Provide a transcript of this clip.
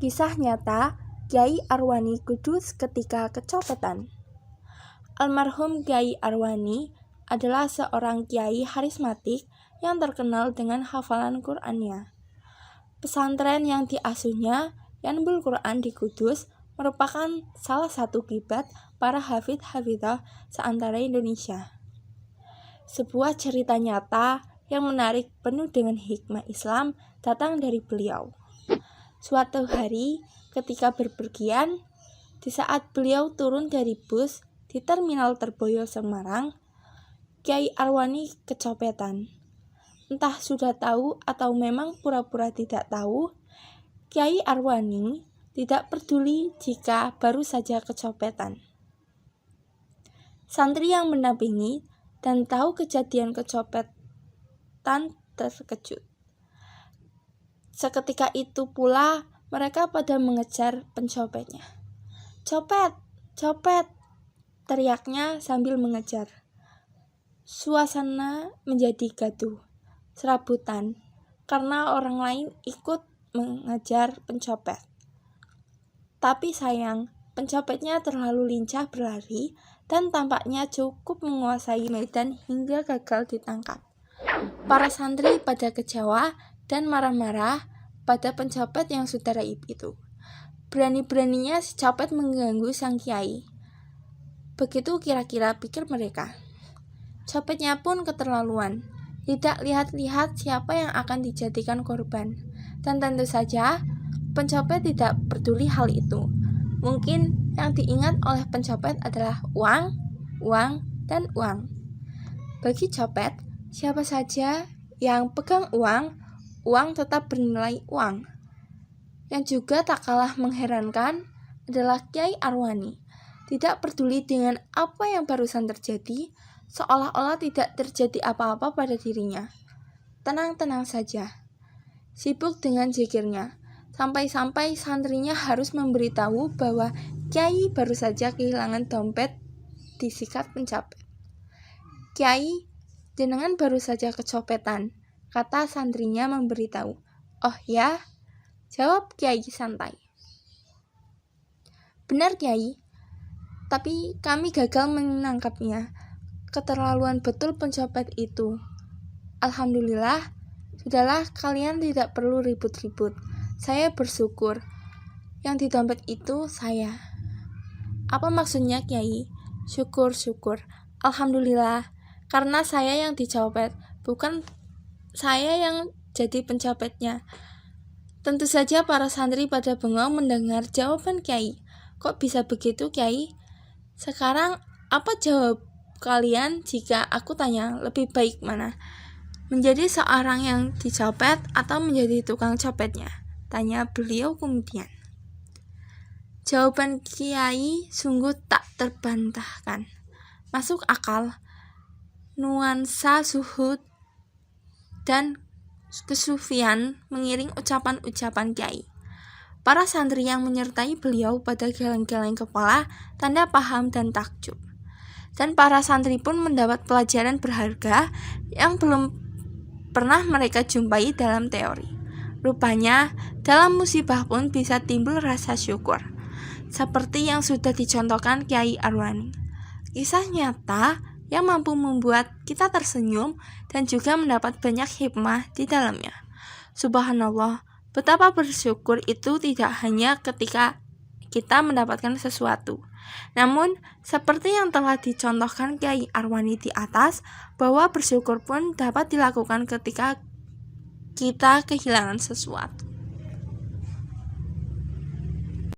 Kisah nyata Kyai Arwani Kudus ketika kecopetan. Almarhum Kyai Arwani adalah seorang kiai karismatik yang terkenal dengan hafalan Qur'annya. Pesantren yang diasuhnya, Yanbul Quran di Kudus, merupakan salah satu kiblat para hafidh-hafidhah seantara Indonesia. Sebuah cerita nyata yang menarik penuh dengan hikmah Islam datang dari beliau. Suatu hari ketika berpergian, di saat beliau turun dari bus di Terminal Terboyo Semarang, Kyai Arwani kecopetan. Entah sudah tahu atau memang pura-pura tidak tahu, Kyai Arwani tidak peduli jika baru saja kecopetan. Santri yang mendampingi dan tahu kejadian kecopetan terkejut. Seketika itu pula mereka pada mengejar pencopetnya. "Copet! Copet!" teriaknya sambil mengejar. Suasana menjadi gaduh, serabutan, karena orang lain ikut mengejar pencopet. Tapi sayang, pencopetnya terlalu lincah berlari dan tampaknya cukup menguasai medan hingga gagal ditangkap. Para santri pada kecewa dan marah-marah pada pencopet yang sudah raib itu. Berani-beraninya si copet mengganggu sang kiai. Begitu kira-kira pikir mereka. Copetnya pun keterlaluan, tidak lihat-lihat siapa yang akan dijadikan korban. Dan tentu saja, pencopet tidak peduli hal itu. Mungkin yang diingat oleh pencopet adalah uang, uang, dan uang. Bagi copet, siapa saja yang pegang uang, uang tetap bernilai uang. Yang juga tak kalah mengherankan adalah Kyai Arwani. Tidak peduli dengan apa yang barusan terjadi, seolah-olah tidak terjadi apa-apa pada dirinya. Tenang-tenang saja. Sibuk dengan zikirnya, sampai-sampai santrinya harus memberitahu bahwa Kyai baru saja kehilangan dompet disikat pencopet. "Kyai, jenengan baru saja kecopetan," kata santrinya memberitahu. "Oh ya?" jawab Kyai santai. "Benar Kyai, tapi kami gagal menangkapnya. Keterlaluan betul pencopet itu." "Alhamdulillah, sudahlah kalian tidak perlu ribut-ribut. Saya bersyukur. Yang di dompet itu saya." "Apa maksudnya Kyai?" "Syukur-syukur. Alhamdulillah, karena saya yang dicopet, bukan saya yang jadi pencopetnya." Tentu saja para santri pada bengong mendengar jawaban Kyai. "Kok bisa begitu Kyai? Sekarang apa jawab kalian jika aku tanya lebih baik mana? Menjadi seorang yang dicopet atau menjadi tukang copetnya?" tanya beliau kemudian. Jawaban Kyai sungguh tak terbantahkan. Masuk akal, nuansa zuhud dan kesufian mengiring ucapan-ucapan Kyai. Para santri yang menyertai beliau pada geleng-geleng kepala, tanda paham dan takjub. Dan para santri pun mendapat pelajaran berharga yang belum pernah mereka jumpai dalam teori. Rupanya, dalam musibah pun bisa timbul rasa syukur, seperti yang sudah dicontohkan Kyai Arwani. Kisah nyata yang mampu membuat kita tersenyum dan juga mendapat banyak hikmah di dalamnya. Subhanallah, betapa bersyukur itu tidak hanya ketika kita mendapatkan sesuatu. Namun, seperti yang telah dicontohkan Kyai Arwani di atas, bahwa bersyukur pun dapat dilakukan ketika kita kehilangan sesuatu.